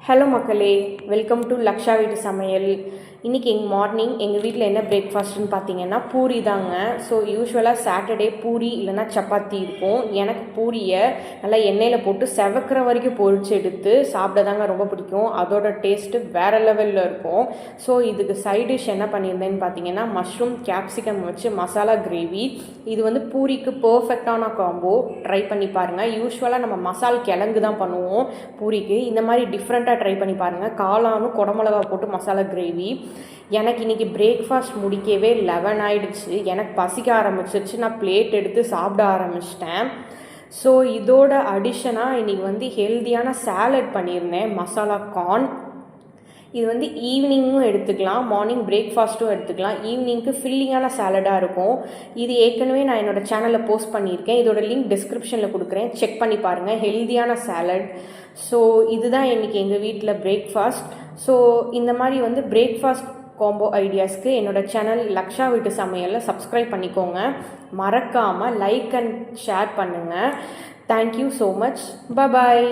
Hello மக்களே, welcome to Laksha வீட்டு சமையல். இன்றைக்கி மார்னிங் எங்கள் வீட்டில் என்ன பிரேக்ஃபாஸ்ட்டுன்னு பார்த்தீங்கன்னா பூரி தாங்க. ஸோ யூஸ்வலாக சாட்டர்டே பூரி இல்லைனா சப்பாத்தி இருக்கும். எனக்கு பூரியை நல்லா எண்ணெயில் போட்டு செவக்கிற வரைக்கும் பொரிச்சு எடுத்து சாப்பிட தாங்க ரொம்ப பிடிக்கும். அதோட டேஸ்ட்டு வேறு லெவலில் இருக்கும். ஸோ இதுக்கு சைட் டிஷ் என்ன பண்ணியிருந்தேன்னு பார்த்தீங்கன்னா மஷ்ரூம் கேப்சிகம் வச்சு மசாலா கிரேவி. இது வந்து பூரிக்கு பர்ஃபெக்டான காம்போ. ட்ரை பண்ணி பாருங்கள். யூஸ்வலாக நம்ம மசால் கிழங்கு தான் பண்ணுவோம் பூரிக்கு. இந்த மாதிரி டிஃப்ரெண்ட்டாக ட்ரை பண்ணி பாருங்கள். காளானும் குடமிளகா போட்டு மசாலா கிரேவி. எனக்கு இன்றைக்கி பிரேக்ஃபாஸ்ட் முடிக்கவே 11 ஆகிடுச்சு. எனக்கு பசிக்க ஆரம்பிச்சிருச்சு. நான் பிளேட் எடுத்து சாப்பிட ஆரம்பிச்சிட்டேன். ஸோ இதோட அடிஷனாக இன்றைக்கி வந்து ஹெல்த்தியான சாலட் பண்ணியிருந்தேன், மசாலா கார்ன். இது வந்து ஈவினிங்கும் எடுத்துக்கலாம், மார்னிங் பிரேக்ஃபாஸ்ட்டும் எடுத்துக்கலாம். ஈவினிங்க்கு ஃபில்லிங்கான சாலடாக இருக்கும். இது ஏற்கனவே நான் என்னோடய சேனலில் போஸ்ட் பண்ணியிருக்கேன். இதோட லிங்க் டிஸ்கிரிப்ஷனில் கொடுக்குறேன், செக் பண்ணி பாருங்கள். ஹெல்த்தியான சாலட். ஸோ இதுதான் இன்றைக்கி எங்கள் வீட்டில் பிரேக்ஃபாஸ்ட். ஸோ இந்த மாதிரி வந்து பிரேக்ஃபாஸ்ட் காம்போ ஐடியாஸ்க்கு என்னோடய சேனல் லக்ஷா வீட்டு சமையலில் சப்ஸ்கிரைப் பண்ணிக்கோங்க. மறக்காமல் லைக் அண்ட் ஷேர் பண்ணுங்கள். Thank you so much. பாய்.